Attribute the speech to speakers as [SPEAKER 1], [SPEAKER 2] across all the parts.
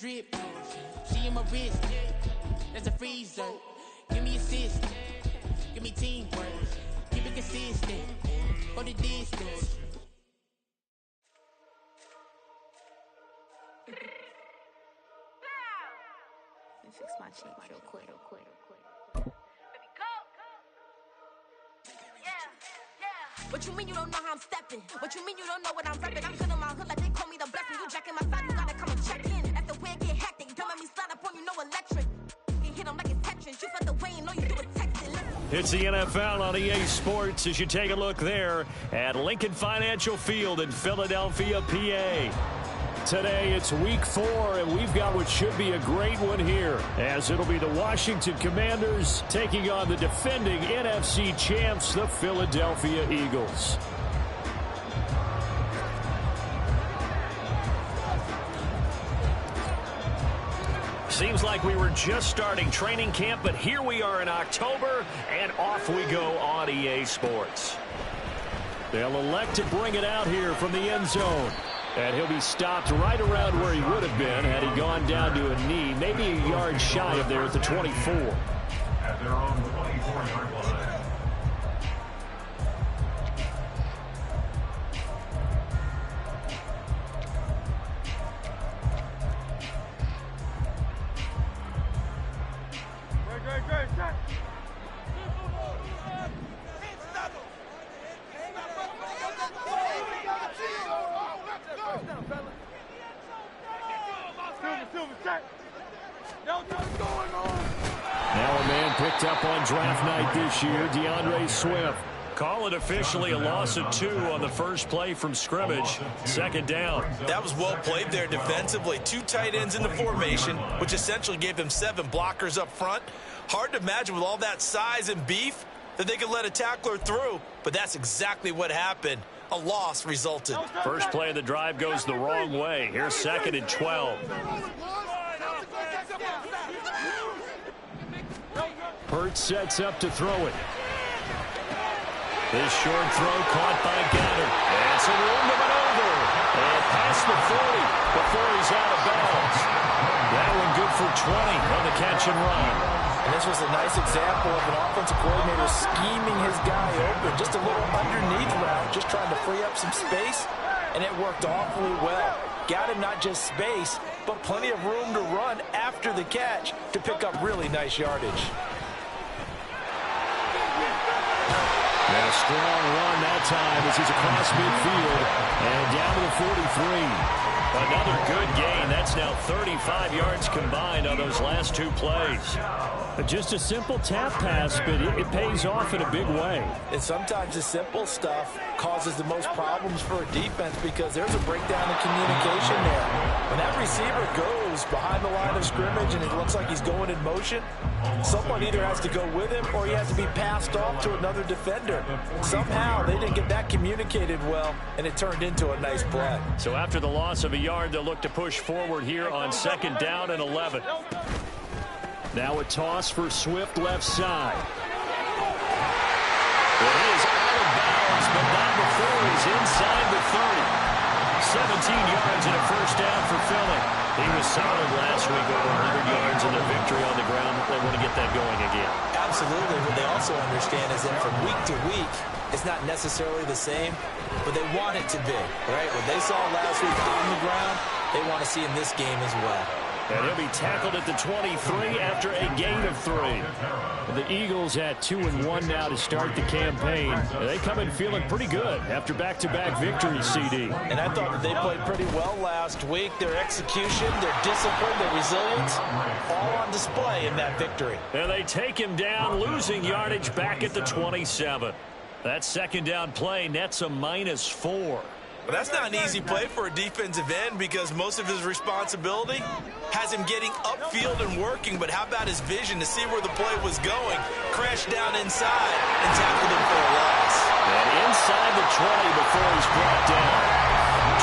[SPEAKER 1] drip. She in my wrist. That's a freezer. Give me assist. Give me teamwork. Keep it consistent. For the distance.
[SPEAKER 2] Let me fix my cheek real quick.
[SPEAKER 3] What you mean you don't know how I'm stepping? What you mean you don't know what I'm repping? I'm good in my hood like they call me the blessing. You jacking my side, you gotta come and check in. After where get hectic, don't let me slide up on you, no electric. You hit them like it's Tetris. You felt the way and know you do a texting.
[SPEAKER 4] It's the NFL on EA Sports as you take a look there at Lincoln Financial Field in Philadelphia, PA. Today, it's week 4, and we've got what should be a great one here, as it'll be the Washington Commanders taking on the defending NFC champs, the Philadelphia Eagles. Seems like we were just starting training camp, but here we are in October, and off we go on EA Sports. They'll elect to bring it out here from the end zone. And he'll be stopped right around where he would have been had he gone down to a knee, maybe a yard shy of there at the 24.
[SPEAKER 5] At their own 24-yard line.
[SPEAKER 4] Now a man picked up on draft night this year, DeAndre Swift. Call it officially a loss of 2 on the first play from scrimmage. Second down.
[SPEAKER 6] That was well played there defensively. 2 tight ends in the formation, which essentially gave them 7 blockers up front. Hard to imagine with all that size and beef that they could let a tackler through, but that's exactly what happened. A loss resulted.
[SPEAKER 4] First play of the drive goes the wrong way. Here's 2nd and 12. Hurts sets up to throw it. This short throw caught by Goddard. And some room to maneuver. And past the 40 before he's out of bounds. That one good for 20 on the catch and run.
[SPEAKER 6] And this was a nice example of an offensive coordinator scheming his guy open. Just a little underneath route, just trying to free up some space. And it worked awfully well. Got him not just space, but plenty of room to run after the catch to pick up really nice yardage.
[SPEAKER 4] And a strong run that time as he's across midfield and down to the 43. Another good gain. That's now 35 yards combined on those last 2 plays. Just a simple tap pass, but it pays off in a big way.
[SPEAKER 6] And sometimes the simple stuff causes the most problems for a defense because there's a breakdown in communication there. When that receiver goes behind the line of scrimmage and it looks like he's going in motion, someone either has to go with him or he has to be passed off to another defender. Somehow they didn't get that communicated well, and it turned into a nice play.
[SPEAKER 4] So after the loss of a yard, they'll look to push forward here on 2nd down and 11. Now a toss for Swift left side. It is out of bounds, but not before he's inside the 30. 17 yards and a first down for Philly. He was solid last week, over 100 yards and a victory on the ground. They want to get that going again.
[SPEAKER 6] Absolutely. What they also understand is that from week to week, it's not necessarily the same, but they want it to be, right? What they saw last week on the ground, they want to see in this game as well.
[SPEAKER 4] And he'll be tackled at the 23 after a gain of 3. The Eagles at 2-1 now to start the campaign. They come in feeling pretty good after back-to-back victories, CD.
[SPEAKER 6] And I thought that they played pretty well last week. Their execution, their discipline, their resilience, all on display in that victory.
[SPEAKER 4] And they take him down, losing yardage back at the 27. That 2nd down play nets a -4.
[SPEAKER 6] But that's not an easy play for a defensive end because most of his responsibility has him getting upfield and working. But how about his vision to see where the play was going? Crashed down inside and tackled him for a loss.
[SPEAKER 4] And inside the 20 before he's brought down.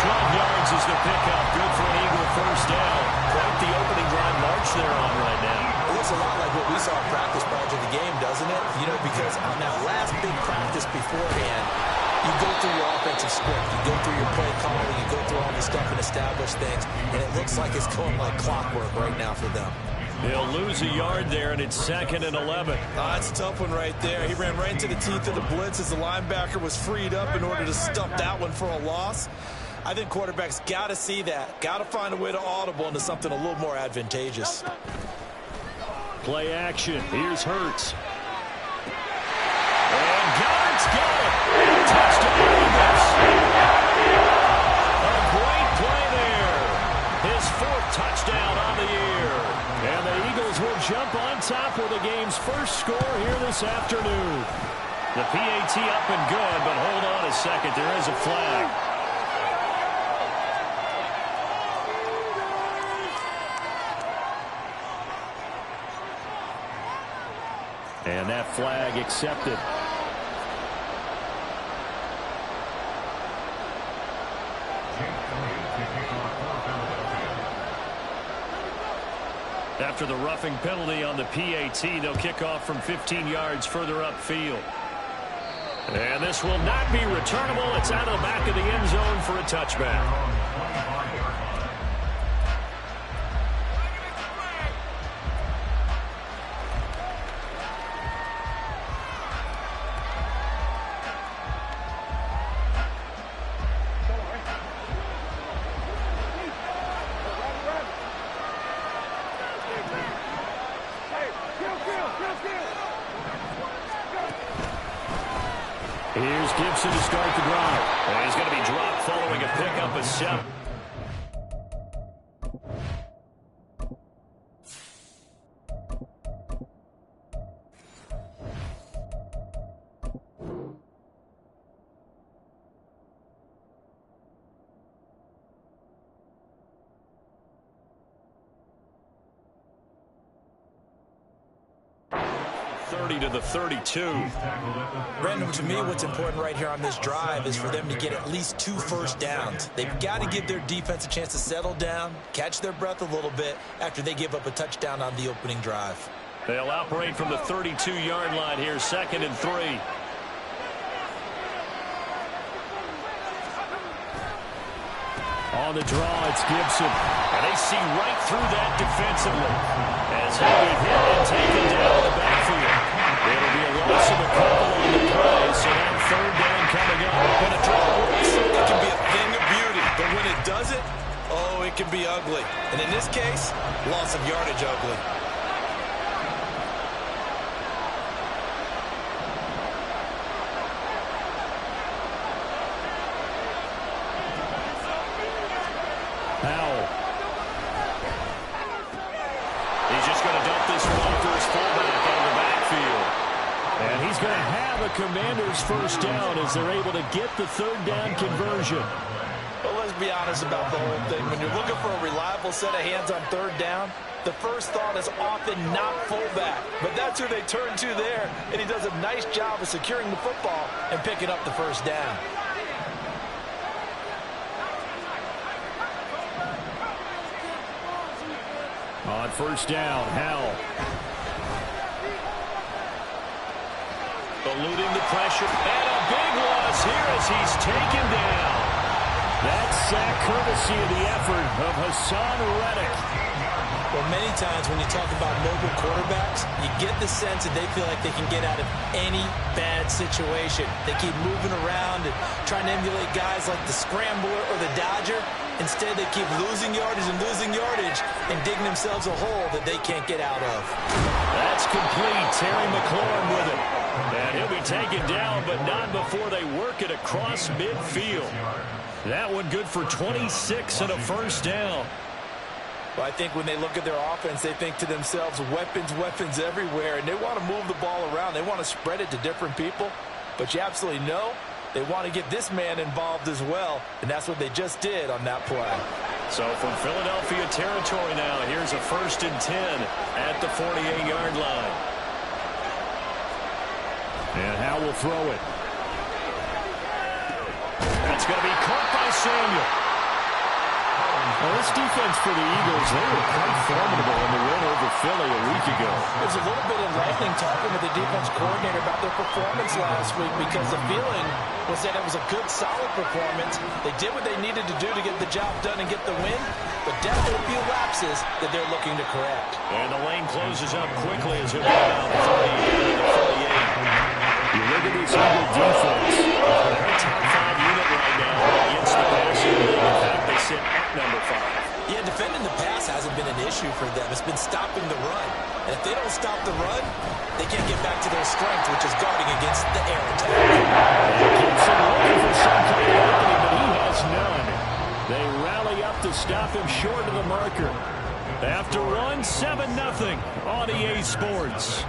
[SPEAKER 4] 12 yards is the pickup. Good for an Eagle first down. Quite the opening drive march they're on right now.
[SPEAKER 6] It looks a lot like what we saw in practice prior to the game, doesn't it? You know, because on that last big practice beforehand, you go through your offensive script. You go through your play calling. You go through all the stuff and establish things. And it looks like it's going like clockwork right now for them.
[SPEAKER 4] He'll lose a yard there, and it's 2nd and 11.
[SPEAKER 6] That's a tough one right there. He ran right into the teeth of the blitz as the linebacker was freed up in order to stuff that one for a loss. I think quarterbacks got to see that. Got to find a way to audible into something a little more advantageous.
[SPEAKER 4] Play action. Here's Hurts. And Goddard's got it. And touchdown, Eagles. A great play there. His 4th touchdown on the year. And the Eagles will jump on top with the game's first score here this afternoon. The PAT up and good, but hold on a second. There is a flag. And that flag accepted. After the roughing penalty on the PAT, they'll kick off from 15 yards further upfield. And this will not be returnable. It's out of the back of the end zone for a touchback. Here's Gibson to start the drive. And he's going to be dropped following a pickup of 7. To the 32.
[SPEAKER 6] Brandon, to me, what's important right here on this drive is for them to get at least 2 first downs. They've got to give their defense a chance to settle down, catch their breath a little bit after they give up a touchdown on the opening drive.
[SPEAKER 4] They'll operate from the 32-yard line here, 2nd and 3. On the draw, it's Gibson. And they see right through that defensively as he'll be hit and taken down in the backfield. It'll be a loss of a couple on the play, so that 3rd down coming up.
[SPEAKER 6] When a draw works, it can be a thing of beauty. But when it doesn't, oh, it can be ugly. And in this case, loss of yardage ugly.
[SPEAKER 4] Powell. He's just going to dump this one off to his fullback out of the backfield. And he's going to have a Commander's first down as they're able to get the 3rd down conversion.
[SPEAKER 6] Well, let's be honest about the whole thing. When you're looking for a reliable set of hands on 3rd down, the first thought is often not fullback. But that's who they turn to there, and he does a nice job of securing the football and picking up the first down.
[SPEAKER 4] On 1st down, Howell. Eluding the pressure, and a big loss here as he's taken down. That sack courtesy of the effort of Hassan Reddick.
[SPEAKER 6] Well, many times when you talk about mobile quarterbacks, you get the sense that they feel like they can get out of any bad situation. They keep moving around and trying to emulate guys like the Scrambler or the Dodger. Instead, they keep losing yardage and digging themselves a hole that they can't get out of.
[SPEAKER 4] That's complete. Terry McLaurin with it. And he'll be taken down, but not before they work it across midfield. That one good for 26 and a first down.
[SPEAKER 6] Well, I think when they look at their offense, they think to themselves, weapons everywhere, and they want to move the ball around. They want to spread it to different people, but you absolutely know they want to get this man involved as well, and that's what they just did on that play.
[SPEAKER 4] So from Philadelphia territory now, here's a 1st and 10 at the 48-yard line. And Howe will throw it. That's going to be caught by Samuel. Well, this defense for the Eagles, they were quite formidable in the win over Philly a week ago.
[SPEAKER 6] It was a little bit enlightening talking with the defense coordinator about their performance last week because the feeling was that it was a good, solid performance. They did what they needed to do to get the job done and get the win, but definitely a few lapses that they're looking to correct.
[SPEAKER 4] And the lane closes up quickly as it will about 30 to 48. You look at this Eagle defense. They're a top 5 unit right now against the passing league. In fact, they sit at number 5.
[SPEAKER 6] Yeah, defending the pass hasn't been an issue for them. It's been stopping the run. And if they don't stop the run, they can't get back to their strength, which is guarding against the air attack.
[SPEAKER 4] Gibson looking for some kind of opening, but he has none. They rally up to stop him short of the marker. After one, 7-0 on EA Sports.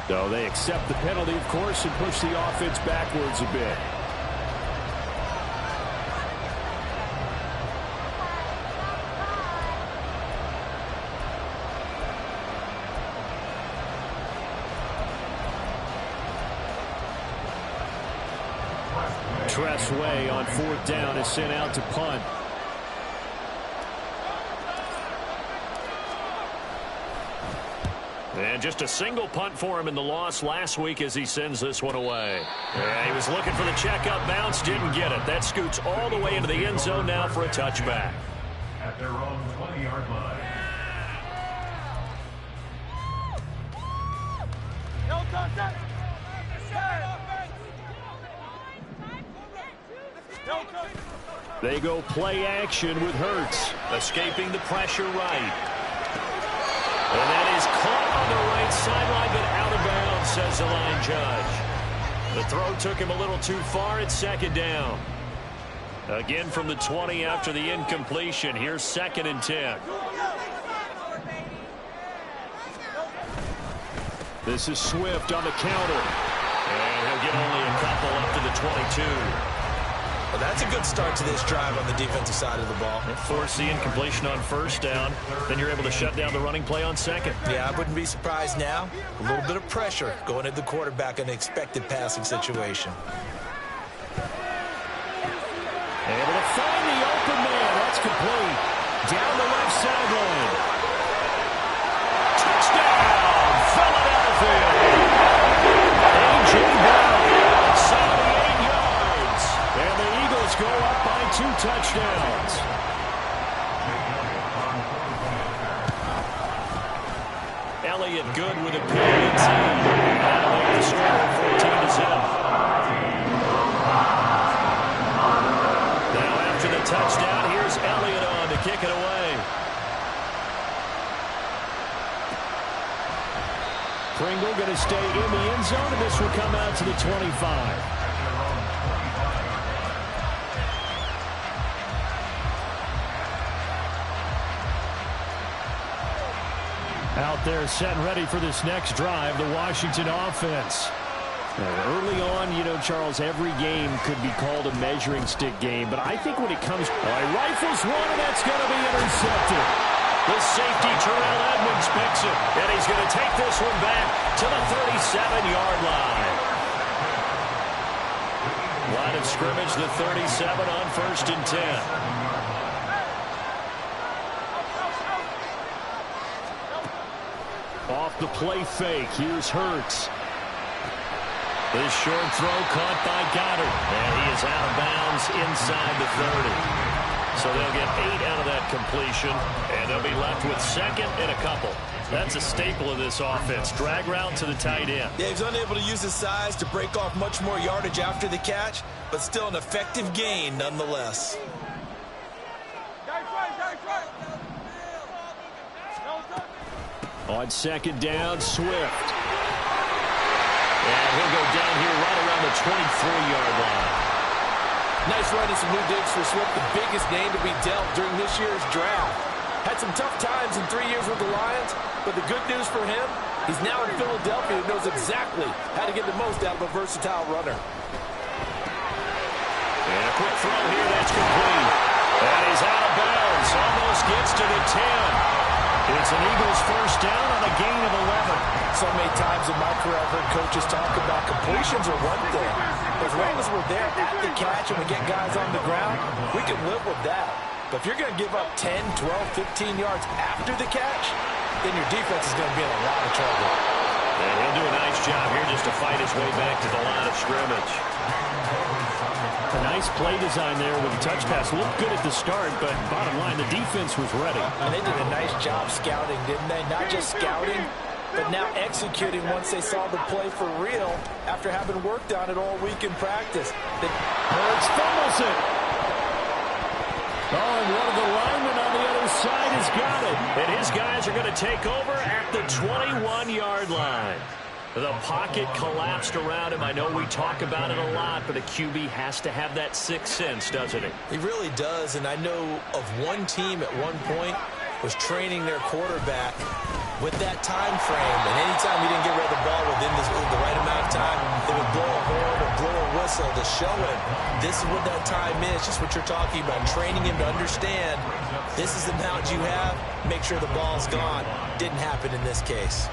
[SPEAKER 4] So they accept the penalty, of course, and push the offense backwards a bit. Tressway on 4th down is sent out to punt. And just a single punt for him in the loss last week as he sends this one away. Yeah, he was looking for the checkup bounce, didn't get it. That scoots all the way into the end zone now for a touchback.
[SPEAKER 5] At their own 20-yard line.
[SPEAKER 4] They go play action with Hurts, escaping the pressure right. And that is caught on the right sideline, but out of bounds, says the line judge. The throw took him a little too far at 2nd down. Again from the 20 after the incompletion. Here's 2nd and 10. This is Swift on the counter. And he'll get only a couple up to the 22.
[SPEAKER 6] Well, that's a good start to this drive on the defensive side of the ball.
[SPEAKER 4] Force the incompletion on 1st down. Then you're able to shut down the running play on 2nd.
[SPEAKER 6] Yeah, I wouldn't be surprised now. A little bit of pressure going at the quarterback in an expected passing situation.
[SPEAKER 4] Able to find the open man. That's complete. Down the left sideline. Touchdown, Philadelphia. A.J. Brown, 78 yards. And the Eagles go up by 2 touchdowns. Elliott good with a PAT. That'll make the score 14-0. Now after the touchdown, here's Elliott on to kick it away. Pringle going to stay in the end zone, and this will come out to the 25. Out there set and ready for this next drive, the Washington offense. Early on, you know, Charles, every game could be called a measuring stick game, but I think when it comes, rifles one, and that's going to be intercepted. The safety, Terrell Edmonds, picks it, and he's going to take this one back to the 37-yard line. Line of scrimmage, the 37 on 1st and 10. Off the play fake, here's Hurts. This short throw caught by Goddard, and he is out of bounds inside the 30. So they'll get 8 out of that completion, and they'll be left with second and a couple. That's a staple of this offense. Drag route to the tight end.
[SPEAKER 6] Yeah, he's unable to use his size to break off much more yardage after the catch, but still an effective gain nonetheless.
[SPEAKER 4] On second down, Swift. And he'll go down here right around the 23-yard line.
[SPEAKER 6] Nice run and some new digs for Swift, the biggest name to be dealt during this year's draft. Had some tough times in 3 years with the Lions, but the good news for him, he's now in Philadelphia and knows exactly how to get the most out of a versatile runner.
[SPEAKER 4] And a quick throw here, that's complete. And he's out of bounds, almost gets to the 10. It's an Eagles first down on a gain of 11.
[SPEAKER 6] So many times in my career I've heard coaches talk about completions are one thing. As long as we're there at the catch and we get guys on the ground, we can live with that. But if you're going to give up 10, 12, 15 yards after the catch, then your defense is going to be in a lot of trouble.
[SPEAKER 4] And he'll do a nice job here just to fight his way back to the line of scrimmage. A nice play design there with the touch pass. Looked good at the start, but bottom line, the defense was ready.
[SPEAKER 6] And they did a nice job scouting, didn't they? Not just scouting, but now executing once they saw the play for real after having worked on it all week in practice.
[SPEAKER 4] Hurts fumbles it. Oh, and one of the linemen on the other side has got it. And his guys are going to take over at the 21-yard line. The pocket collapsed around him. I know we talk about it a lot, but a QB has to have that sixth sense, doesn't he?
[SPEAKER 6] He really does, and I know of one team at one point was training their quarterback with that time frame, and anytime he didn't get rid of the ball within the right amount of time, they would blow a horn or blow a whistle to show him this is what that time is, just what you're talking about, training him to understand this is the amount you have, make sure the ball's gone. Didn't happen in this case.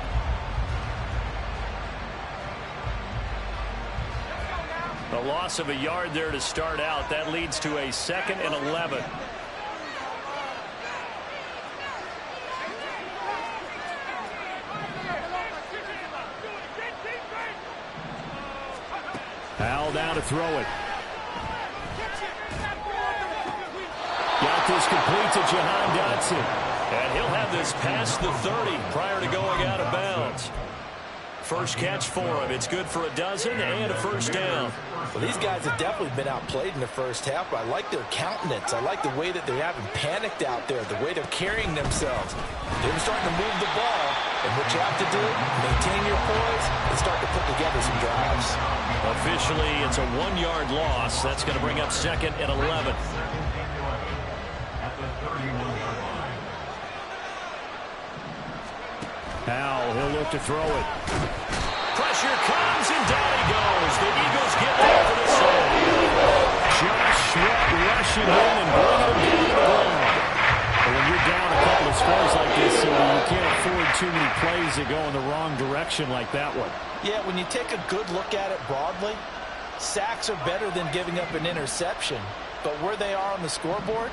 [SPEAKER 4] A loss of a yard there to start out. That leads to a 2nd and 11. Powell down to throw it. Got this complete to Jahan Dotson. And he'll have this past the 30 prior to going out of bounds. First catch for him. It's good for a dozen and a first down.
[SPEAKER 6] Well, these guys have definitely been outplayed in the first half, but I like their countenance. I like the way that they haven't panicked out there, the way they're carrying themselves. They're starting to move the ball, and what you have to do, maintain your poise and start to put together some drives.
[SPEAKER 4] Officially, it's a 1-yard loss. That's going to bring up 2nd and 11. Powell, he'll look to throw it. Pressure comes, and down he goes. The Eagles get there for the save. Josh Sweat rushing in and bringing him down to the ground. But when you're down a couple of scores like this, you can't afford too many plays that go in the wrong direction like that one.
[SPEAKER 6] Yeah, when you take a good look at it broadly, sacks are better than giving up an interception. But where they are on the scoreboard,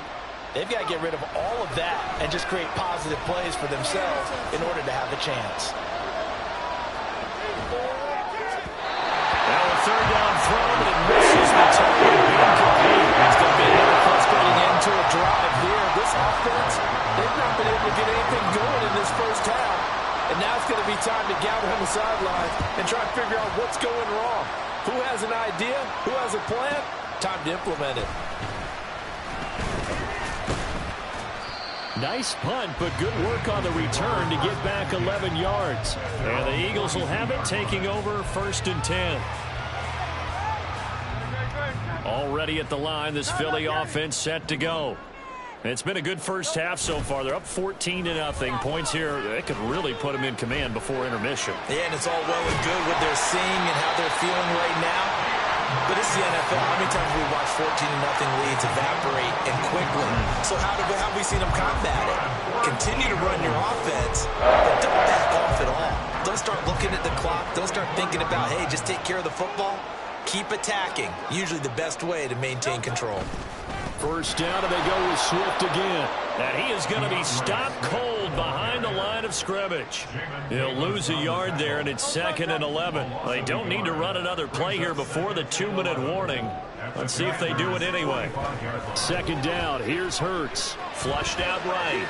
[SPEAKER 6] they've got to get rid of all of that and just create positive plays for themselves in order to have a chance.
[SPEAKER 4] Now a third down throw, but it misses the target. Incomplete.
[SPEAKER 6] It's going to be another frustrating end to a drive here. This offense, they've not been able to get anything going in this first half. And now it's going to be time to gather on the sidelines and try to figure out what's going wrong. Who has an idea? Who has a plan? Time to implement it.
[SPEAKER 4] Nice punt, but good work on the return to get back 11 yards. And the Eagles will have it, taking over 1st and 10. Already at the line, this Philly offense set to go. It's been a good first half so far. They're up 14-0. Points here, they could really put them in command before intermission.
[SPEAKER 6] Yeah, and it's all well and good what they're seeing and how they're feeling right now. But it's the NFL. How many times have we watched 14-0 leads evaporate and quickly? So how have we seen them combat it? Continue to run your offense, but don't back off at all. Don't start looking at the clock. Don't start thinking about, hey, just take care of the football. Keep attacking. Usually the best way to maintain control.
[SPEAKER 4] First down, and they go with Swift again. And he is going to be stopped cold behind the line of scrimmage. He'll lose a yard there, and it's 2nd and 11. They don't need to run another play here before the 2-minute warning. Let's see if they do it anyway. Second down. Here's Hurts. Flushed out right.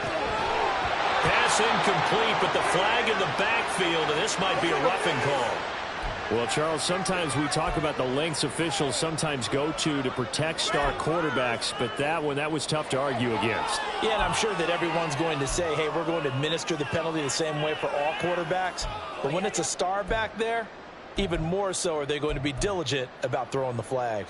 [SPEAKER 4] Pass incomplete, but the flag in the backfield, and this might be a roughing call. Well, Charles, sometimes we talk about the lengths officials sometimes go to protect star quarterbacks, but that was tough to argue against.
[SPEAKER 6] Yeah, and I'm sure that everyone's going to say, hey, we're going to administer the penalty the same way for all quarterbacks. But when it's a star back there, even more so are they going to be diligent about throwing the flag.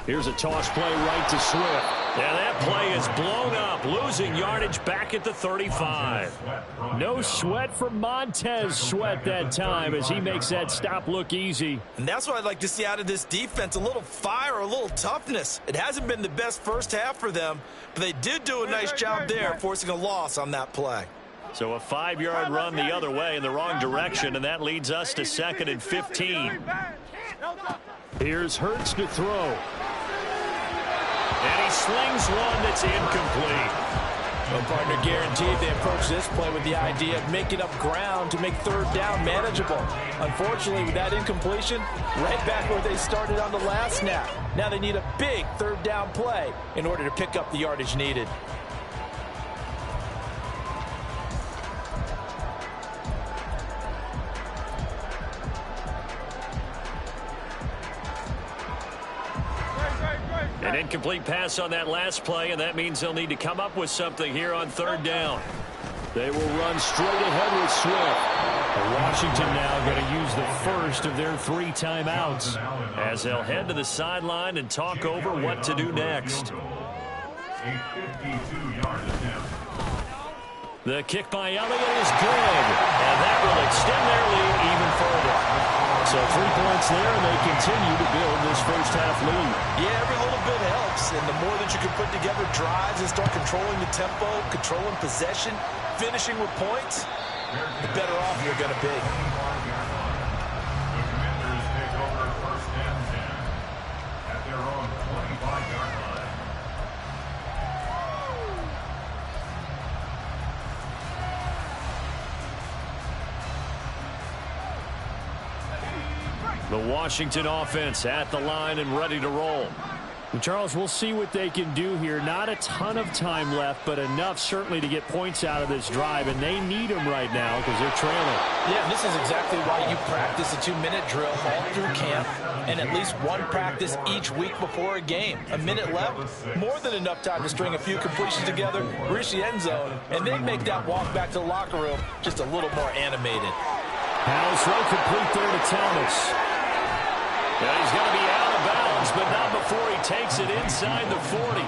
[SPEAKER 4] Here's a toss play right to Swift. And that play is blown up, losing yardage back at the 35. No sweat for Montez Sweat that time as he makes that stop look easy.
[SPEAKER 6] And that's what I'd like to see out of this defense, a little fire, a little toughness. It hasn't been the best first half for them, but they did do a nice job there, forcing a loss on that play.
[SPEAKER 4] So a 5-yard run the other way in the wrong direction, and that leads us to 2nd and 15. Here's Hurts to throw. And he slings one that's incomplete.
[SPEAKER 6] Well, partner, guaranteed they approach this play with the idea of making up ground to make third down manageable. Unfortunately, with that incompletion, right back where they started on the last snap. Now they need a big third down play in order to pick up the yardage needed.
[SPEAKER 4] An incomplete pass on that last play, and that means they'll need to come up with something here on third down. They will run straight ahead with Swift. Washington now going to use the first of their 3 timeouts as they'll head to the sideline and talk over what to do next. The kick by Elliott is good, and that will extend their lead even further. So 3 points there, and they continue to build this first half lead.
[SPEAKER 6] Yeah, every little bit helps, and the more that you can put together drives and start controlling the tempo, controlling possession, finishing with points, the better off you're going to be.
[SPEAKER 5] The Commanders take over first and 10 at their own 25-yard line.
[SPEAKER 4] The Washington offense at the line and ready to roll. And Charles, we'll see what they can do here. Not a ton of time left, but enough certainly to get points out of this drive, and they need them right now because they're trailing.
[SPEAKER 6] Yeah, this is exactly why you practice a 2-minute drill all through camp and at least one practice each week before a game. A minute left, more than enough time to string a few completions together, reach the end zone, and then make that walk back to the locker room just a little more animated.
[SPEAKER 4] Howell's throw complete there to Thomas. And he's going to be out of bounds, but not before he takes it inside the 40.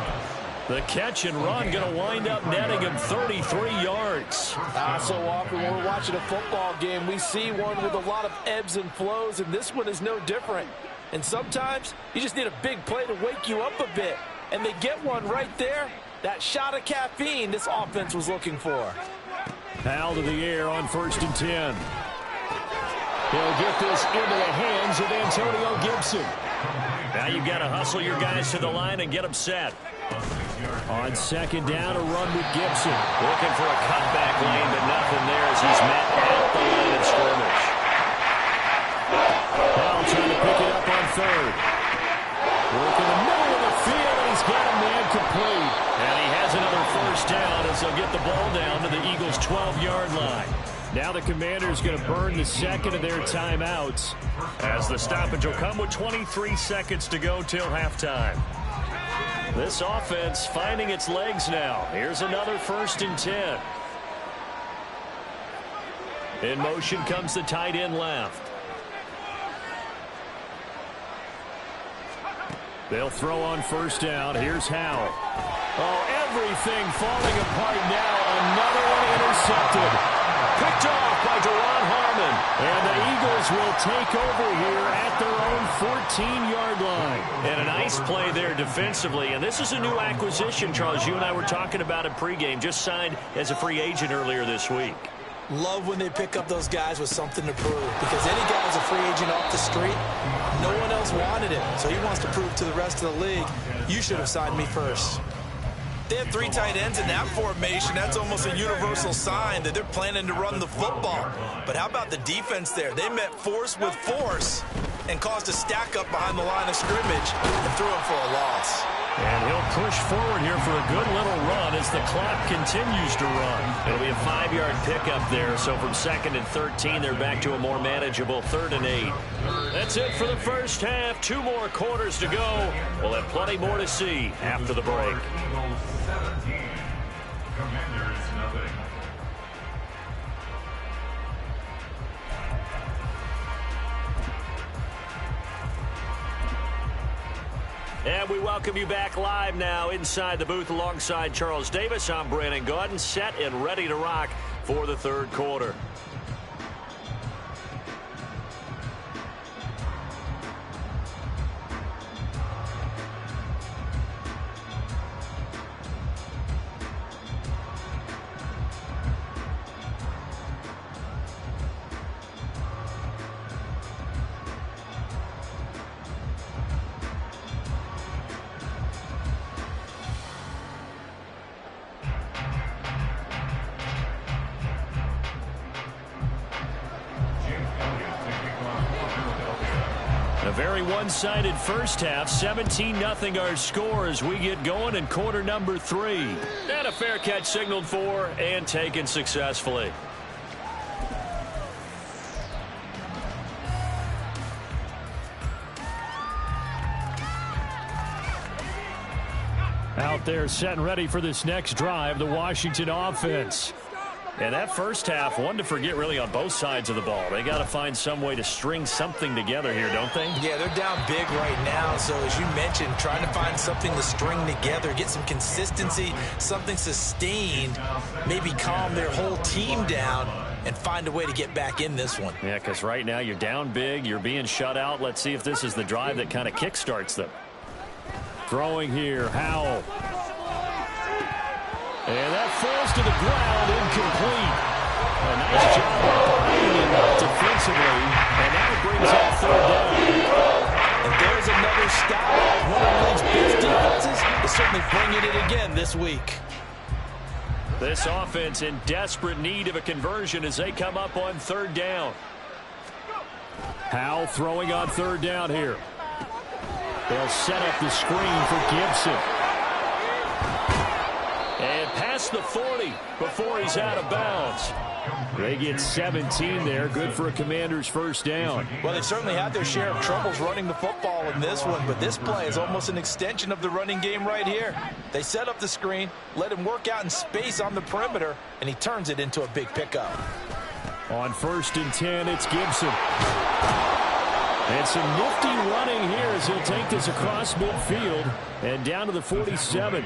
[SPEAKER 4] The catch and run going to wind up netting him 33 yards.
[SPEAKER 6] So often when we're watching a football game, we see one with a lot of ebbs and flows, and this one is no different. And sometimes you just need a big play to wake you up a bit. And they get one right there. That shot of caffeine this offense was looking for.
[SPEAKER 4] Howell to the air on 1st and 10. He'll get this into the hands of Antonio Gibson. Now you've got to hustle your guys to the line and get them set. On 2nd down, a run with Gibson. Looking for a cutback lane, but nothing there as he's met at the line of scrimmage. Howell trying to pick it up on 3rd. Working the middle of the field, and he's got a man complete. And he has another first down as they'll get the ball down to the Eagles' 12-yard line. Now the Commanders going to burn the 2nd of their timeouts as the stoppage will come with 23 seconds to go till halftime. This offense finding its legs now. Here's another 1st and 10. In motion comes the tight end left. They'll throw on 1st down. Here's Howell. Oh, everything falling apart now. Another one intercepted. Picked off by Deron Harmon. And the Eagles will take over here at their own 14-yard line. And a nice play there defensively. And this is a new acquisition, Charles. You and I were talking about it pregame. Just signed as a free agent earlier this week.
[SPEAKER 6] Love when they pick up those guys with something to prove. Because any guy who's a free agent off the street, no one else wanted him. So he wants to prove to the rest of the league, you should have signed me first. They have 3 tight ends in that formation. That's almost a universal sign that they're planning to run the football. But how about the defense there? They met force with force and caused a stack up behind the line of scrimmage and threw him for a loss.
[SPEAKER 4] And he'll push forward here for a good little run as the clock continues to run. It'll be a 5-yard pickup there, so from 2nd and 13, they're back to a more manageable 3rd and 8. That's it for the first half. 2 more quarters to go. We'll have plenty more to see after the break.
[SPEAKER 5] Eagles 17, Commanders nothing.
[SPEAKER 4] And we welcome you back live now inside the booth alongside Charles Davis. I'm Brandon Gaudin, set and ready to rock for the 3rd quarter. A very one-sided first half. 17-0 our score as we get going in quarter number 3. And a fair catch signaled for and taken successfully. Out there set and ready for this next drive, the Washington offense. And that first half, one to forget really on both sides of the ball. They got to find some way to string something together here, don't they?
[SPEAKER 6] Yeah, they're down big right now. So as you mentioned, trying to find something to string together, get some consistency, something sustained, maybe calm their whole team down and find a way to get back in this one.
[SPEAKER 4] Yeah, because right now you're down big, you're being shut out. Let's see if this is the drive that kind of kickstarts them. Throwing here, Howell. And that falls to the ground, incomplete. A nice job behind him defensively, and now it brings up 3rd down.
[SPEAKER 6] And there's another stop. One of the league's best defenses is certainly bringing it again this week.
[SPEAKER 4] This offense in desperate need of a conversion as they come up on 3rd down. Howell throwing on 3rd down here. They'll set up the screen for Gibson. And past the 40 before he's out of bounds. They get 17 there. Good for a Commander's first down.
[SPEAKER 6] Well, they certainly had their share of troubles running the football in this one, but this play is almost an extension of the running game right here. They set up the screen, let him work out in space on the perimeter, and he turns it into a big pickup.
[SPEAKER 4] On 1st and 10, it's Gibson. And some nifty running here as he'll take this across midfield and down to the 47.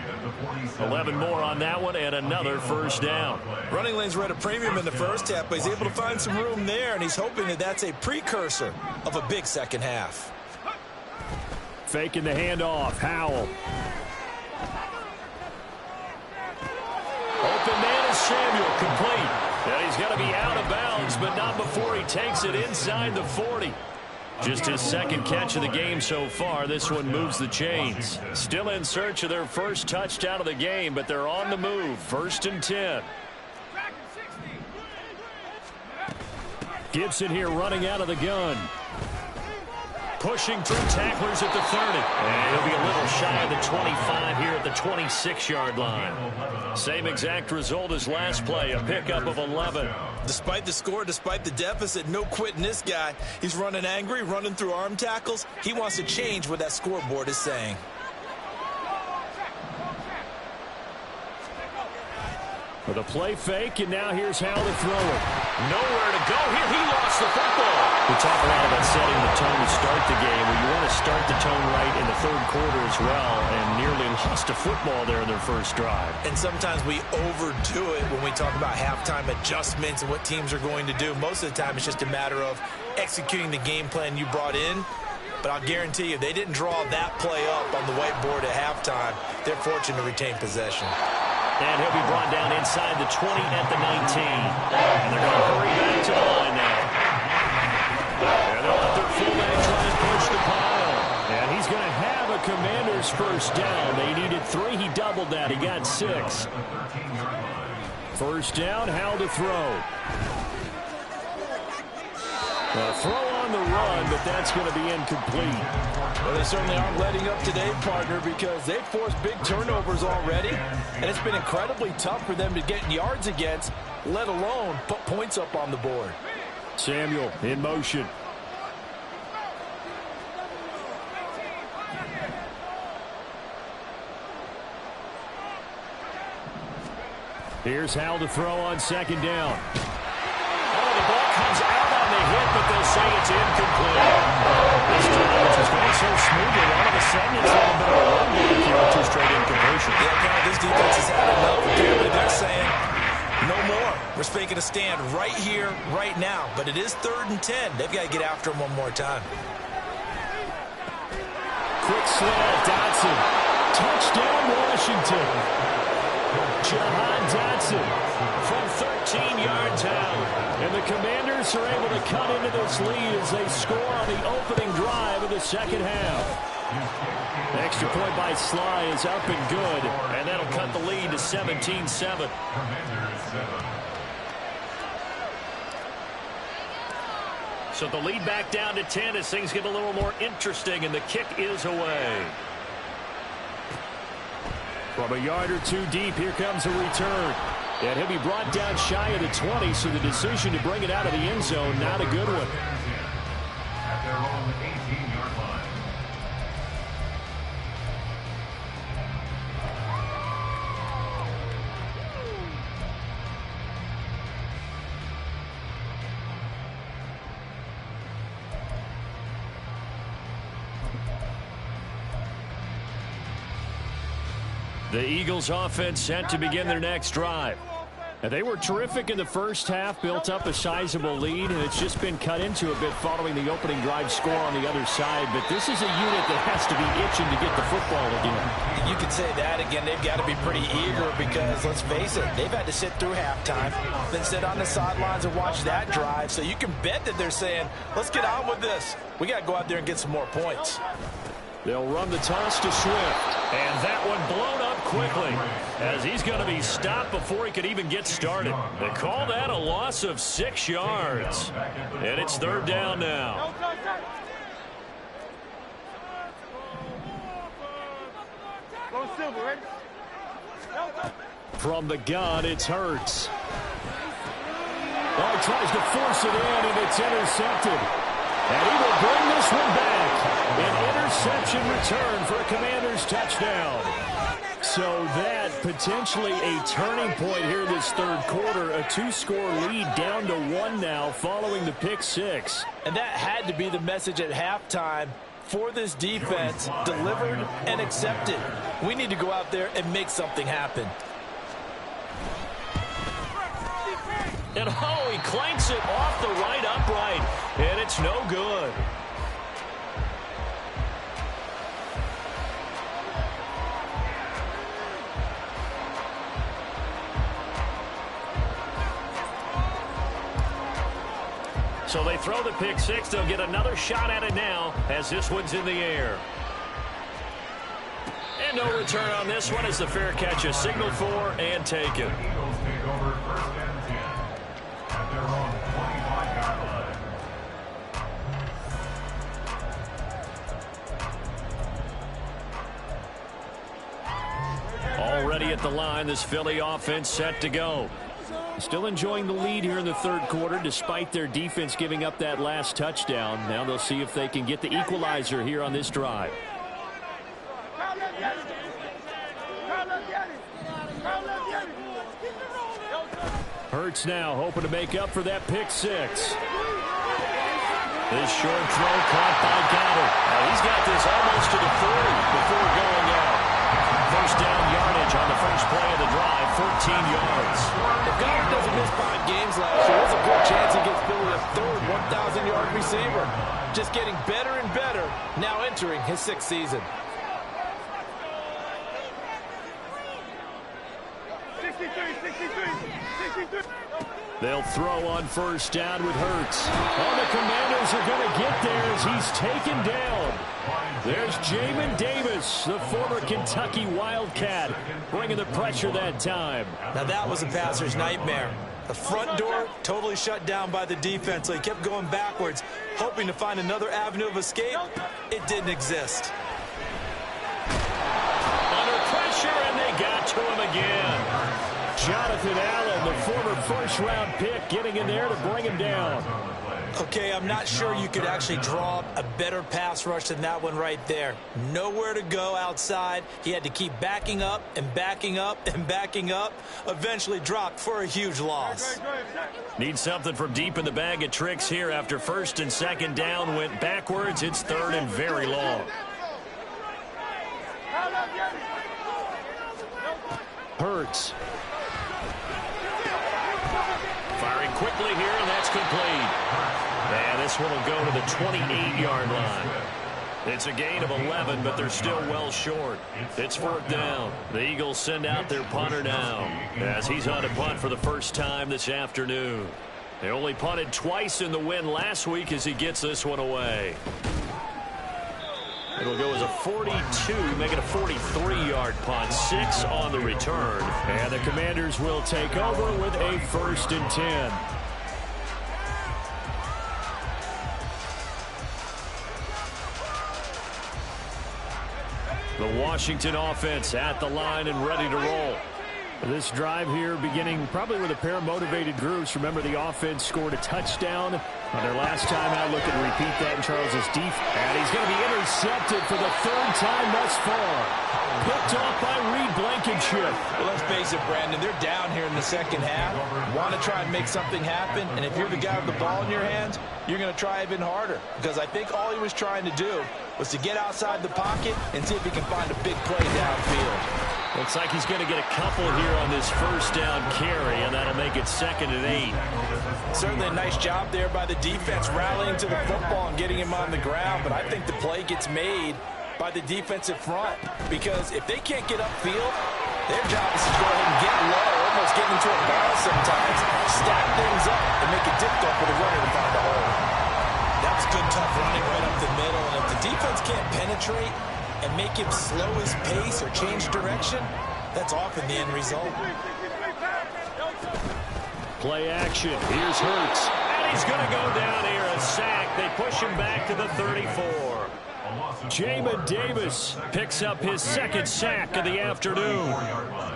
[SPEAKER 4] 11 more on that one and another first down.
[SPEAKER 6] Running lanes were at a premium in the first half, but he's able to find some room there, and he's hoping that that's a precursor of a big second half.
[SPEAKER 4] Faking the handoff, Howell. Open man is Samuel, complete. And he's going to be out of bounds, but not before he takes it inside the 40. Just his 2nd catch of the game so far. This one moves the chains. Still in search of their first touchdown of the game, but they're on the move. 1st and 10. Gibson here running out of the gun. Pushing through tacklers at the 30. And he'll be a little shy of the 25 here at the 26-yard line. Same exact result as last play, a pickup of 11.
[SPEAKER 6] Despite the score, despite the deficit, no quitting this guy. He's running angry, running through arm tackles. He wants to change what that scoreboard is saying.
[SPEAKER 4] With a play fake, and now here's how to throw it. Nowhere to go here. He lost the football. We talk a lot about setting the tone to start the game. Well, you want to start the tone right in the 3rd quarter as well, and nearly lost a football there in their first drive.
[SPEAKER 6] And sometimes we overdo it when we talk about halftime adjustments and what teams are going to do. Most of the time, it's just a matter of executing the game plan you brought in. But I'll guarantee you, they didn't draw that play up on the whiteboard at halftime. They're fortunate to retain possession.
[SPEAKER 4] And he'll be brought down inside the 20 at the 19. And they're going to hurry back to the line now. And they'll let their fullback try and push the pile. And he's going to have a Commanders first down. They needed 3. He doubled that. He got 6. First down, Howell to throw. A throw on the run, but that's going to be incomplete.
[SPEAKER 6] Well, they certainly aren't letting up today, partner, because they've forced big turnovers already, and it's been incredibly tough for them to get yards against, let alone put points up on the board.
[SPEAKER 4] Samuel in motion. Here's Howell to throw on second down. Oh, the ball comes out on the hit, but they'll say it's incomplete. This drive is going so smoothly. All of a sudden, it's a little bit of a run back here with 2 straight incompletions.
[SPEAKER 6] Yeah, Carl, this defense has had enough. Apparently, they're saying no more. We're making a stand right here, right now. But it is 3rd and 10. They've got to get after him one more time.
[SPEAKER 4] Quick slant, Dotson. Touchdown, Washington. Jahan Dotson from 13 yards out. And the Commanders are able to cut into this lead as they score on the opening drive of the second half. Extra point by Sly is up and good, and that'll cut the lead to 17-7. So the lead back down to 10 as things get a little more interesting, and the kick is away. From a yard or 2 deep, here comes a return. And he'll be brought down shy of the 20, so the decision to bring it out of the end zone, not a good one.
[SPEAKER 5] At their own 18-yard line.
[SPEAKER 4] The Eagles offense set to begin their next drive. And they were terrific in the first half, built up a sizable lead, and it's just been cut into a bit following the opening drive score on the other side. But this is a unit that has to be itching to get the football again.
[SPEAKER 6] You could say that again. They've got to be pretty eager because, let's face it, they've had to sit through halftime, then sit on the sidelines and watch that drive. So you can bet that they're saying, let's get on with this. We got to go out there and get some more points.
[SPEAKER 4] They'll run the toss to Swift, and that one blown up quickly as he's going to be stopped before he could even get started. They call that a loss of 6 yards, and it's 3rd down now. From the gun, it's Hurts. Oh, he tries to force it in, and it's intercepted. And he will bring this one back. An interception return for a Commanders touchdown. So that potentially a turning point here this 3rd quarter. A 2-score lead down to 1 now following the pick 6.
[SPEAKER 6] And that had to be the message at halftime for this defense. Delivered and accepted. We need to go out there and make something happen.
[SPEAKER 4] And oh, he clanks it off the right upright, and it's no good. So they throw the pick 6. They'll get another shot at it now as this one's in the air. And no return on this one as the fair catch is signaled for and taken.
[SPEAKER 5] Eagles take over 1st and 10 at their own 25-yard line.
[SPEAKER 4] Already at the line, this Philly offense set to go. Still enjoying the lead here in the 3rd quarter despite their defense giving up that last touchdown. Now they'll see if they can get the equalizer here on this drive. Hurts now hoping to make up for that pick 6. This short throw caught by Goddard. He's got this almost to the 30 before going out. First down yardage on the first play of the drive, 14 yards.
[SPEAKER 6] If Goddard doesn't miss 5 games last year, there's a good chance he gets Philly a 3rd 1,000-yard receiver. Just getting better and better, now entering his 6th season.
[SPEAKER 4] They'll throw on first down with Hurts. Oh, the Commanders are going to get there as he's taken down. There's Jamin Davis, the former Kentucky Wildcat, bringing the pressure that time.
[SPEAKER 6] Now that was a passer's nightmare. The front door totally shut down by the defense, so he kept going backwards, hoping to find another avenue of escape. It didn't exist.
[SPEAKER 4] Under pressure, and they got to him again. Jonathan Allen, the former first-round pick, getting in there to bring him down.
[SPEAKER 6] Okay, I'm not sure you could actually draw up a better pass rush than that one right there. Nowhere to go outside. He had to keep backing up and backing up and backing up. Eventually dropped for a huge loss.
[SPEAKER 4] Need something from deep in the bag of tricks here after first and second down went backwards. It's third and very long. Hurts. Firing quickly here, and that's complete. And this one will go to the 28-yard line. It's a gain of 11, but they're still well short. It's fourth down. The Eagles send out their punter now, as he's on a punt for the first time this afternoon. They only punted twice in the win last week as he gets this one away. It'll go as a 42, make it a 43-yard punt. 6 on the return. And the Commanders will take over with a 1st and 10. The Washington offense at the line and ready to roll. This drive here beginning probably with a pair of motivated groups. Remember, the offense scored a touchdown on their last time out. Look at repeat that in Charles's defense. And he's going to be intercepted for the 3rd time thus far. Picked off by Reed Blankenship.
[SPEAKER 6] Well, let's face it, Brandon, they're down here in the second half. Want to try and make something happen, and if you're the guy with the ball in your hands, you're going to try even harder. Because I think all he was trying to do was to get outside the pocket and see if he can find a big play downfield.
[SPEAKER 4] Looks like he's going to get a couple here on this first down carry, and that'll make it 2nd and 8.
[SPEAKER 6] Certainly a nice job there by the defense rallying to the football and getting him on the ground, but I think the play gets made by the defensive front, because if they can't get upfield, their job is to go ahead and get low, almost get into a ball sometimes, stack things up, and make it difficult for the runner to find a hole. That was good, tough running right up the middle, and if the defense can't penetrate and make him slow his pace or change direction, that's often the end result.
[SPEAKER 4] Play action. Here's Hurts. And he's going to go down here, a sack. They push him back to the 34. Jamin Davis picks up his 2nd sack of the afternoon.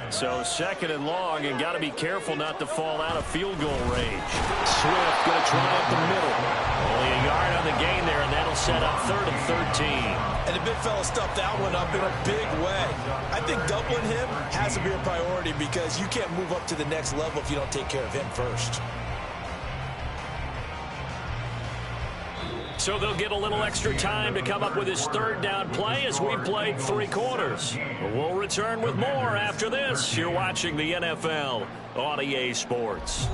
[SPEAKER 4] So 2nd and long, and got to be careful not to fall out of field goal range. Swift going to try up the middle. Only a yard on the gain there, and that'll set up 3rd and 13.
[SPEAKER 6] And the big fella stuffed that one up in a big way. I think doubling him has to be a priority, because you can't move up to the next level if you don't take care of him first.
[SPEAKER 4] So they'll get a little extra time to come up with his 3rd down play as we've played 3 quarters. We'll return with more after this. You're watching the NFL on EA Sports.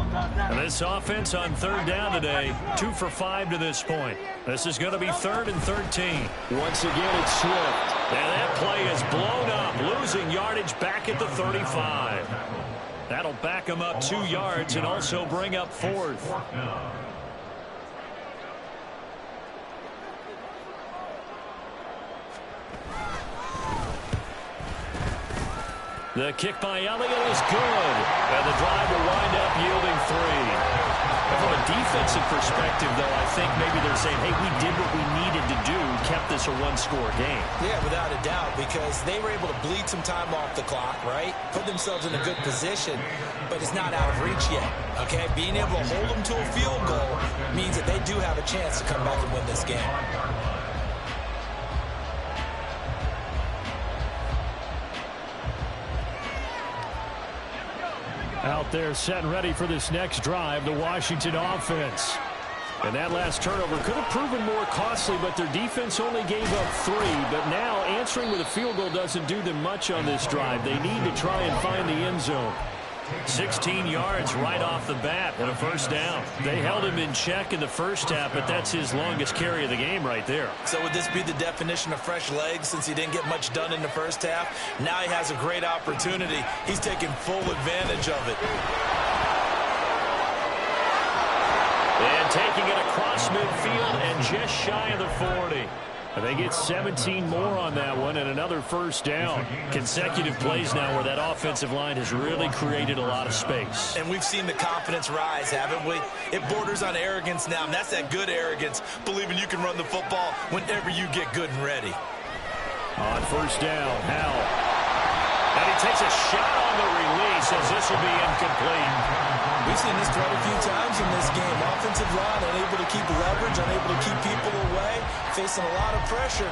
[SPEAKER 4] And this offense on 3rd down today, 2 for 5 to this point. This is going to be 3rd and 13. Once again, it's Swift. And that play is blown up, losing yardage back at the 35. That'll back him up 2 yards and also bring up 4th. The kick by Elliott is good. And the drive will wind up yielding 3. From a defensive perspective, though, I think maybe they're saying, hey, we did what we needed to do, kept this a 1-score game.
[SPEAKER 6] Yeah, without a doubt, because they were able to bleed some time off the clock, right? Put themselves in a good position, but it's not out of reach yet, okay? Being able to hold them to a field goal means that they do have a chance to come back and win this game.
[SPEAKER 4] Out there set and ready for this next drive, the Washington offense. And that last turnover could have proven more costly, but their defense only gave up 3. But now answering with a field goal doesn't do them much on this drive. They need to try and find the end zone. 16 yards right off the bat and a first down. They held him in check in the first half, but that's his longest carry of the game right there.
[SPEAKER 6] So would this be the definition of fresh legs since he didn't get much done in the first half? Now he has a great opportunity. He's taking full advantage of it.
[SPEAKER 4] And taking it across midfield and just shy of the 40. They get 17 more on that one and another first down. Consecutive plays now where that offensive line has really created a lot of space.
[SPEAKER 6] And we've seen the confidence rise, haven't we? It borders on arrogance now, and that's that good arrogance, believing you can run the football whenever you get good and ready.
[SPEAKER 4] On first down, Howell. And he takes a shot on the release as this will be incomplete.
[SPEAKER 6] We've seen this quite a few times in this game. Offensive line unable to keep leverage, unable to keep people away, facing a lot of pressure.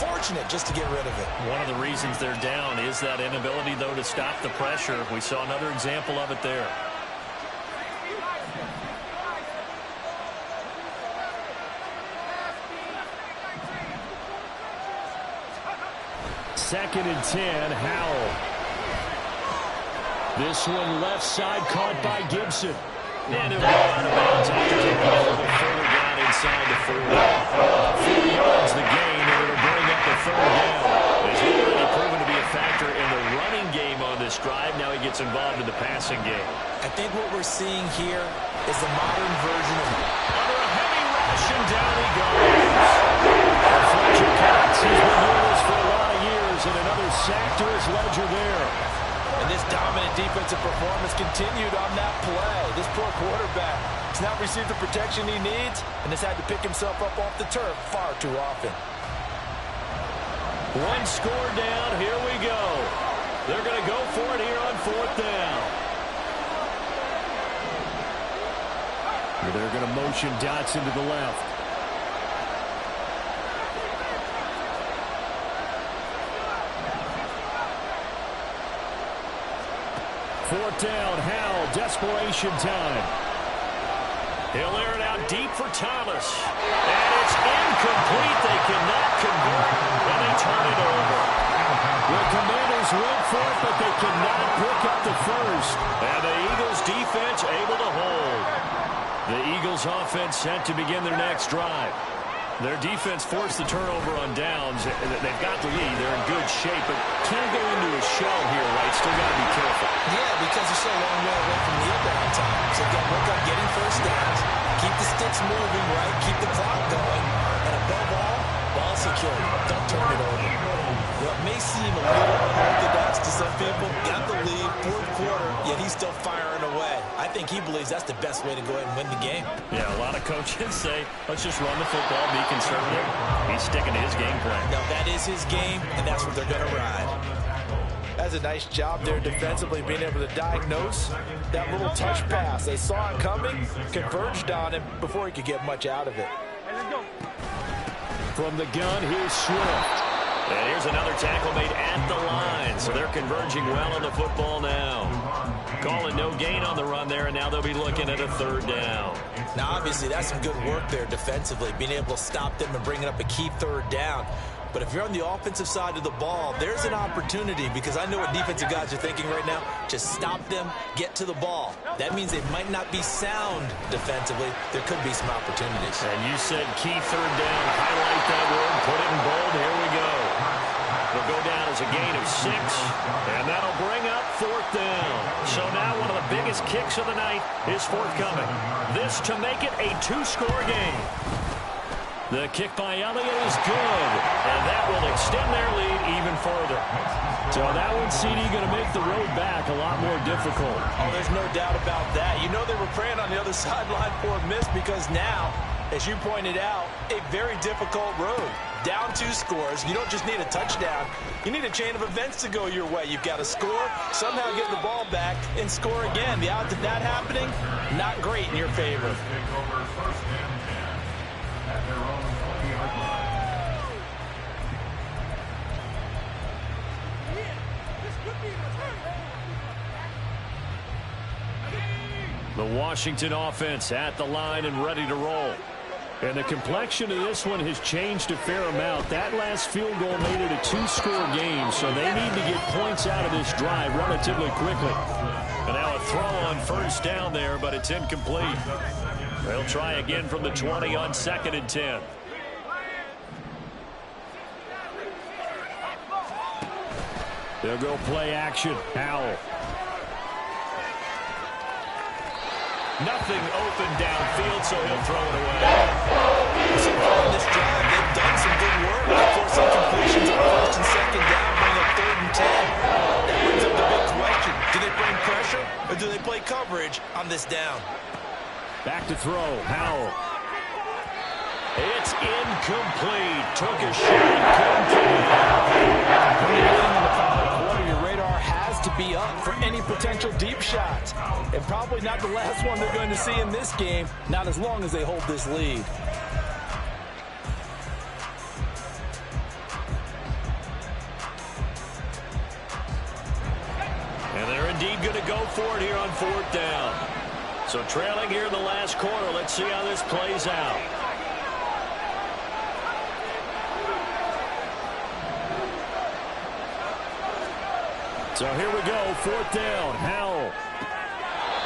[SPEAKER 6] Fortunate just to get rid of it.
[SPEAKER 4] One of the reasons they're down is that inability, though, to stop the pressure. We saw another example of it there. Second and 10, Howell. This one left side caught by Gibson. And it'll go out of bounds after taking a little further down inside the 40. 4 yards the gain, and it'll bring up the third down. He's already proven to be a factor in the running game on this drive. Now he gets involved in the passing game.
[SPEAKER 6] I think what we're seeing here is the modern version of...
[SPEAKER 4] Under a heavy rush, and down he goes. Fletcher Cox has been doing this for a lot of years, and another sack to his ledger there.
[SPEAKER 6] And this dominant defensive performance continued on that play. This poor quarterback has not received the protection he needs and has had to pick himself up off the turf far too often.
[SPEAKER 4] One score down. Here we go. They're going to go for it here on fourth down. They're going to motion Dotson to the left. Fourth down, Howell, desperation time. He'll air it out deep for Thomas. And it's incomplete. They cannot convert, and they turn it over. The Commanders went for it, but they cannot pick up the first. And the Eagles defense able to hold. The Eagles offense set to begin their next drive. Their defense forced the turnover on downs. They've got the lead. They're in good shape, but can't go into a shell here, right? Still got to be careful.
[SPEAKER 6] Yeah, because they're so long way away from kneel down time. So they've got to work on getting first downs, keep the sticks moving, right? Keep the clock going. And above all, ball security. Don't turn it over. What may seem a little unorthodox to some people, got the lead, fourth quarter, yet he's still firing away. I think he believes that's the best way to go ahead and win the game.
[SPEAKER 4] Yeah, a lot of coaches say, let's just run the football, be conservative. He's sticking to his game plan.
[SPEAKER 6] No, that is his game, and that's what they're going to ride. That's a nice job there defensively, being able to diagnose that little touch pass. They saw it coming, converged on him before he could get much out of it.
[SPEAKER 4] From the gun, here's Swift. And here's another tackle made at the line. So they're converging well on the football now. Calling no gain on the run there, and now they'll be looking at a third down.
[SPEAKER 6] Now, obviously, that's some good work there defensively, being able to stop them and bringing up a key third down. But if you're on the offensive side of the ball, there's an opportunity, because I know what defensive guys are thinking right now. Just stop them, get to the ball. That means they might not be sound defensively. There could be some opportunities.
[SPEAKER 4] And you said key third down. Highlight that word, put it in bold. Here we go. It'll go down as a gain of 6, and that'll bring up fourth down. So now one of the biggest kicks of the night is forthcoming. This to make it a 2-score game. The kick by Elliott is good, and that will extend their lead even further. So that one, CD, going to make the road back a lot more difficult.
[SPEAKER 6] Oh, there's no doubt about that. You know they were praying on the other sideline for a miss, because now, as you pointed out, a very difficult road. Down 2 scores. You don't just need a touchdown. You need a chain of events to go your way. You've got to score, somehow get the ball back, and score again. The odds of that happening, not great in your favor.
[SPEAKER 4] The Washington offense at the line and ready to roll. And the complexion of this one has changed a fair amount. That last field goal made it a 2-score game, so they need to get points out of this drive relatively quickly. And now a throw on first down there, but it's incomplete. They'll try again from the 20 on 2nd and 10. They'll go play action. Howell. Nothing open downfield, so he'll throw it away.
[SPEAKER 6] So far in this drive, they've done some good work. They force some completions on 1st and 2nd down, bring up 3rd and 10. That brings up the big question. Do they bring pressure, or do they play coverage on this down?
[SPEAKER 4] Back to throw. Howell. It's incomplete. Took a shot. Couldn't get it out.
[SPEAKER 6] When you're getting in the final quarter, your radar has to be up for any potential deep shots. And probably not the last one they're going to see in this game, not as long as they hold this lead.
[SPEAKER 4] And they're indeed going to go for it here on 4th down. So trailing here in the last quarter. Let's see how this plays out. So here we go, 4th down. Howell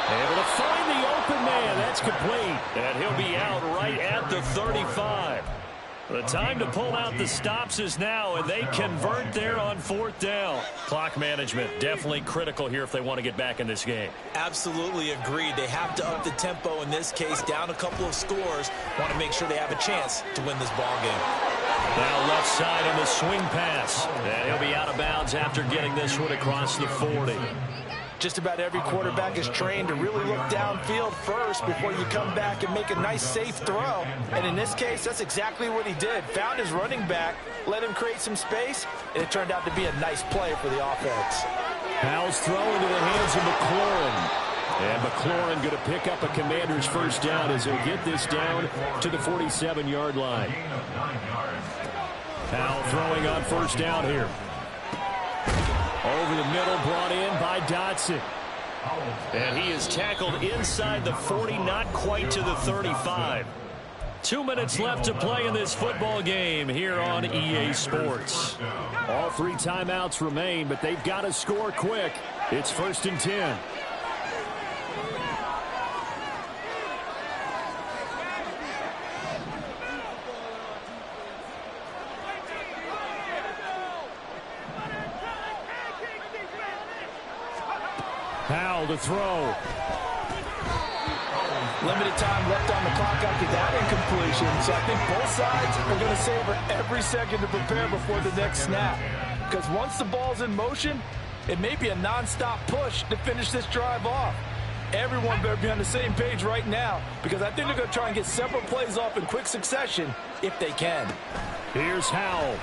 [SPEAKER 4] able to find the open man. That's complete. And he'll be out right at the 35. The time to pull out the stops is now, and they convert there on 4th down. Clock management definitely critical here if they want to get back in this game.
[SPEAKER 6] Absolutely agreed. They have to up the tempo in this case, down a couple of scores. Want to make sure they have a chance to win this ball game.
[SPEAKER 4] Now left side on the swing pass. And he'll be out of bounds after getting this one across the 40.
[SPEAKER 6] Just about every quarterback is trained to really look downfield first before you come back and make a nice, safe throw. And in this case, that's exactly what he did. Found his running back, let him create some space, and it turned out to be a nice play for the offense.
[SPEAKER 4] Howell's throw into the hands of McLaurin. And McLaurin going to pick up a Commander's first down as he'll get this down to the 47-yard line. Howell throwing on first down here. Over the middle, brought in by Dotson. And he is tackled inside the 40, not quite to the 35. 2 minutes left to play in this football game here on EA Sports. All 3 timeouts remain, but they've got to score quick. It's 1st and 10. Howell to throw.
[SPEAKER 6] Limited time left on the clock after that incompletion. So I think both sides are going to savor every second to prepare before the next snap. Because once the ball's in motion, it may be a nonstop push to finish this drive off. Everyone better be on the same page right now, because I think they're going to try and get several plays off in quick succession if they can.
[SPEAKER 4] Here's Howell.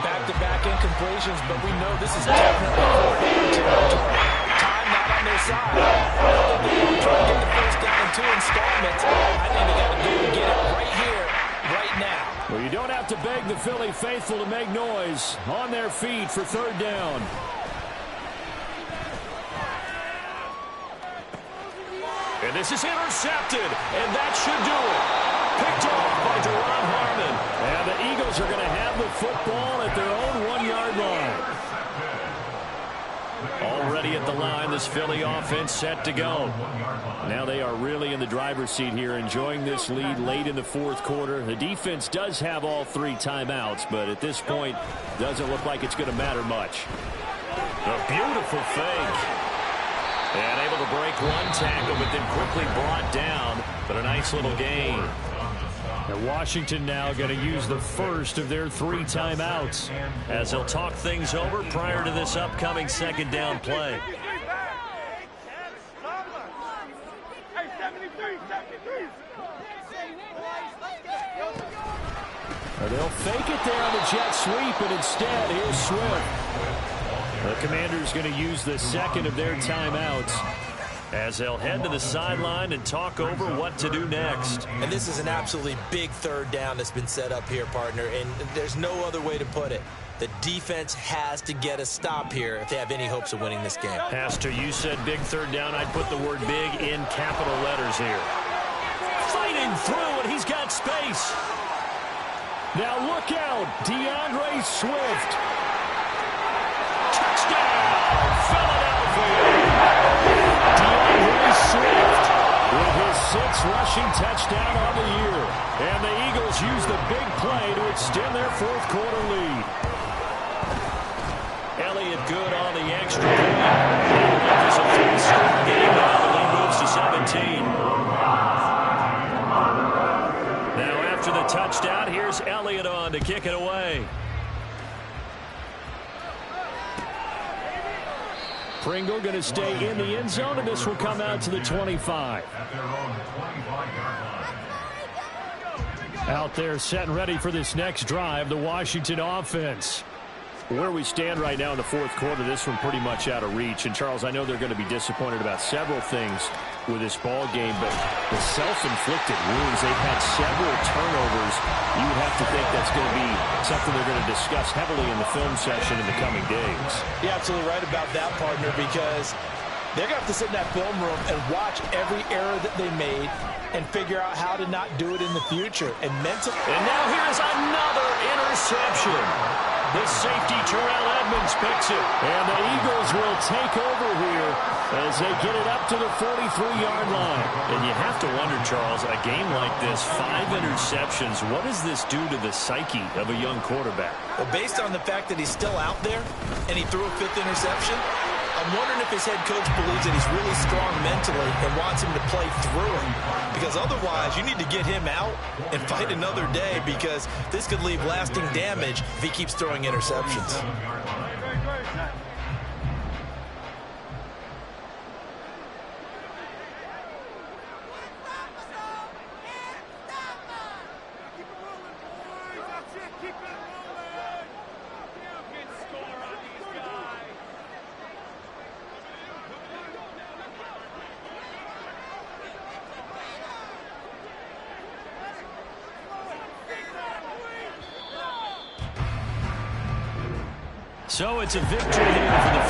[SPEAKER 6] Back-to-back incompletions, but we know this is definitely territory. Time not on their side. I don't think they're going to try to get the first down in 2 installments. I think they got to go and get it right here, right now.
[SPEAKER 4] Well, you don't have to beg the Philly faithful to make noise. On their feet for 3rd down. And this is intercepted, and that should do it. Picked off by Deron Harmon. And the Eagles are going to have the football at their own 1-yard line. Already at the line, this Philly offense set to go. Now they are really in the driver's seat here, enjoying this lead late in the 4th quarter. The defense does have all 3 timeouts, but at this point, doesn't look like it's going to matter much. A beautiful fake. And able to break one tackle, but then quickly brought down. But a nice little gain. And Washington now going to use the first of their 3 timeouts as they'll talk things over prior to this upcoming 2nd down play. They'll fake it there on the jet sweep, and instead, here's Swift. The Commanders going to use the 2nd of their timeouts as they'll head to the sideline and talk over what to do next.
[SPEAKER 6] And this is an absolutely big 3rd down that's been set up here, partner, and there's no other way to put it. The defense has to get a stop here if they have any hopes of winning this game.
[SPEAKER 4] Pastor, you said big third down. I'd put the word big in capital letters here. Fighting through, and he's got space. Now look out, DeAndre Swift. Touchdown, Philadelphia. DeAndre Swift with his 6th rushing touchdown on the year. And the Eagles use the big play to extend their 4th quarter lead. Elliott good on the extra point. There's a 3-straight game now. The lead moves to 17. Now after the touchdown, here's Elliott on to kick it away. Pringle going to stay in the end zone, and this will come out to the 25. Out there set and ready for this next drive, the Washington offense. Where we stand right now in the 4th quarter, this one pretty much out of reach. And, Charles, I know they're going to be disappointed about several things with this ball game, but the self-inflicted wounds, they've had several turnovers. You would have to think that's going to be something they're going to discuss heavily in the film session in the coming days.
[SPEAKER 6] You're absolutely right about that, partner, because they're going to have to sit in that film room and watch every error that they made and figure out how to not do it in the future. And mentally.
[SPEAKER 4] And now here's another interception. The safety, Terrell Edmonds, picks it. And the Eagles will take over here as they get it up to the 43-yard line. And you have to wonder, Charles, a game like this, 5 interceptions, what does this do to the psyche of a young quarterback?
[SPEAKER 6] Well, based on the fact that he's still out there and he threw a 5th interception, I'm wondering if his head coach believes that he's really strong mentally and wants him to play through it. Because otherwise, you need to get him out and fight another day, because this could leave lasting damage if he keeps throwing interceptions.
[SPEAKER 4] So it's a victory here for the